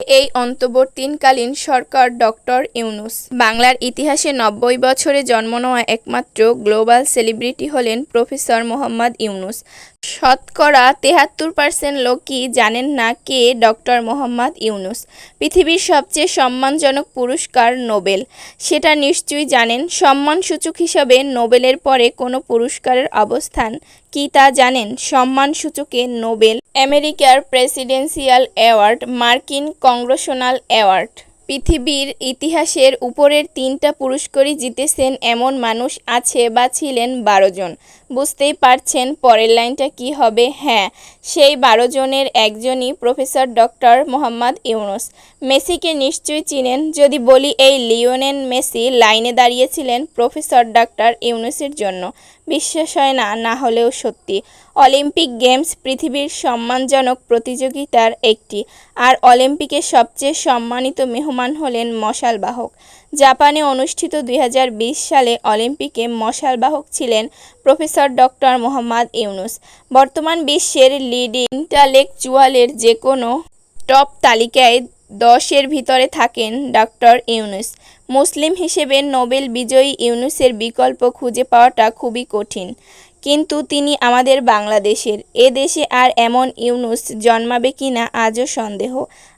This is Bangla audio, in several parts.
এই অন্তর্বর্তীকালীন সরকার ডক্টর ইউনূস। বাংলার ইতিহাসে ৯০ বছরে জন্ম নেওয়া একমাত্র গ্লোবাল সেলিব্রিটি হলেন প্রফেসর মোহাম্মদ ইউনূস। শতকরা ৭৩% লোকই জানেন না কে ডক্টর মোহাম্মদ ইউনূস। পৃথিবীর সবচেয়ে সম্মানজনক পুরস্কার নোবেল, সেটা নিশ্চয়ই জানেন। সম্মানসূচক হিসাবে নোবেলের পরে কোনো পুরস্কারের অবস্থান কি তা জানেন? সম্মানসূচকে নোবেল, আমেরিকার প্রেসিডেন্সিয়াল অ্যাওয়ার্ড, মার্কিন কংগ্রেশনাল অ্যাওয়ার্ড। পৃথিবীর ইতিহাসের উপরের ৩টা পুরস্কারই জিতেছেন এমন মানুষ আছে বা ছিলেন ১২ জন। বুঝতেই পারছেন পরের লাইনটা কি হবে। হ্যাঁ, সেই ১২ জনের একজনই প্রফেসর ডক্টর মোহাম্মদ ইউনূস। মেসিকে নিশ্চয়ই চিনেন। যদি বলি এই লিওনেল মেসি লাইনে দাঁড়িয়েছিলেন প্রফেসর ডক্টর ইউনূসের জন্য, বিশ্বাস হয় না, না হলেও সত্যি। অলিম্পিক গেমস পৃথিবীর সম্মানজনক প্রতিযোগিতার একটি, আর অলিম্পিকের সবচেয়ে সম্মানিত মেহমান হলেন মশালবাহক। জাপানে অনুষ্ঠিত ২০২০ সালে অলিম্পিকে মশালবাহক ছিলেন প্রফেসর ডক্টর মোহাম্মদ ইউনূস। বর্তমান বিশ্বের লিডিং ইন্টালেকচুয়ালের যে কোনো টপ তালিকায় ১০-এর ভিতরে থাকেন ডক্টর ইউনূস। মুসলিম হিসেবে নোবেল বিজয়ী ইউনূসের বিকল্প খুঁজে পাওয়াটা খুবই কঠিন, কিন্তু তিনি আমাদের বাংলাদেশের। এ দেশে আর এমন ইউনূস জন্মাবে কিনা আজও সন্দেহ।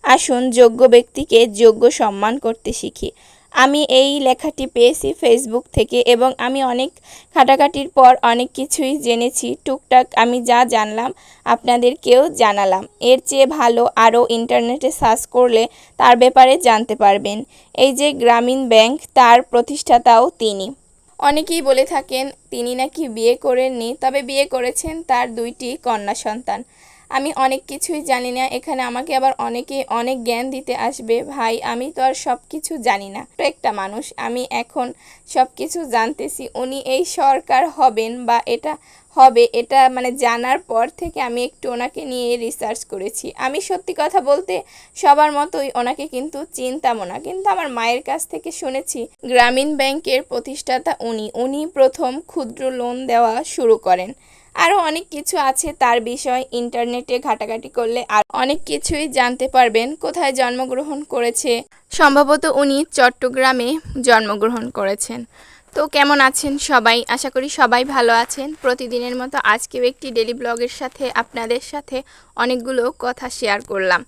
আসুন যোগ্য ব্যক্তিকে যোগ্য সম্মান করতে শিখি। আমি এই লেখাটি পেয়েছি ফেসবুক থেকে এবং আমি অনেক ঘাটাঘাটির পর অনেক কিছুই জেনেছি। টুকটাক আমি যা জানলাম আপনাদেরকেও জানালাম। এর চেয়ে ভালো আরও ইন্টারনেটে সার্চ করলে তার ব্যাপারে জানতে পারবেন। এই যে গ্রামীণ ব্যাংক, তার প্রতিষ্ঠাতাও তিনি। অনেকেই বলে থাকেন তিনি নাকি বিয়ে করেননি, তবে বিয়ে করেছেন তার 2টি কন্যা সন্তান। আমি অনেক কিছুই জানি না, এখানে আমাকে আবার অনেকে অনেক জ্ঞান দিতে আসবে। ভাই, আমি তো আর সব কিছু জানি না, তো একটা মানুষ, আমি এখন সব কিছু জানতেছি। উনি এই সরকার হবেন বা এটা হবে, এটা মানে জানার পর থেকে আমি একটু ওনাকে নিয়ে রিসার্চ করেছি। আমি সত্যি কথা বলতে সবার মতোই ওনাকে কিন্তু চিনতামও না, কিন্তু আমার মায়ের কাছ থেকে শুনেছি গ্রামীণ ব্যাংকের প্রতিষ্ঠাতা উনি প্রথম ক্ষুদ্র লোন দেওয়া শুরু করেন। আরও অনেক কিছু আছে তার বিষয়, ইন্টারনেটে ঘাটাঘাটি করলে আর অনেক কিছুই জানতে পারবেন। কোথায় জন্মগ্রহণ করেছে, সম্ভবত উনি চট্টগ্রামে জন্মগ্রহণ করেছেন। তো কেমন আছেন সবাই? আশা করি সবাই ভালো আছেন। প্রতিদিনের মতো আজকেও একটি ডেলি ব্লগের সাথে আপনাদের সাথে অনেকগুলো কথা শেয়ার করলাম।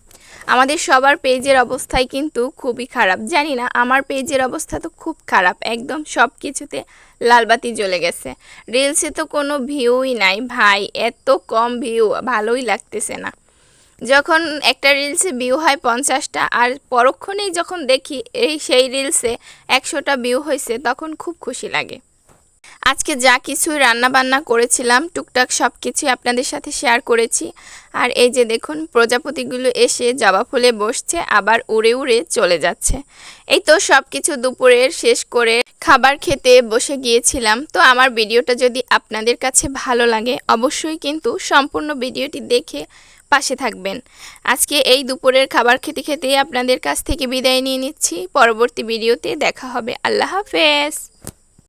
আমাদের সবার পেজের অবস্থাই কিন্তু খুবই খারাপ। জানি না, আমার পেজের অবস্থা তো খুব খারাপ, একদম সব কিছুতে লালবাতি জ্বলে গেছে। রিলসে তো কোনো ভিউই নাই ভাই, এত কম ভিউ, ভালোই লাগতেছে না। যখন একটা রিলসে ভিউ হয় 50টা, আর পরক্ষণেই যখন দেখি সেই রিলসে 100টা ভিউ হয়েছে, তখন খুব খুশি লাগে। আজকে যা কিছু রান্নাবান্না করেছিলাম টুকটাক সব কিছুই আপনাদের সাথে শেয়ার করেছি। আর এই যে দেখুন, প্রজাপতিগুলো এসে জবা ফুলে বসছে, আবার উড়ে উড়ে চলে যাচ্ছে। এই তো সব কিছু দুপুরের শেষ করে খাবার খেতে বসে গিয়েছিলাম। তো আমার ভিডিওটা যদি আপনাদের কাছে ভালো লাগে, অবশ্যই কিন্তু সম্পূর্ণ ভিডিওটি দেখে পাশে থাকবেন। আজকে এই দুপুরের খাবার খেতে খেতে আপনাদের কাছ থেকে বিদায় নিয়ে নিচ্ছি। পরবর্তী ভিডিওতে দেখা হবে। আল্লাহ হাফেজ।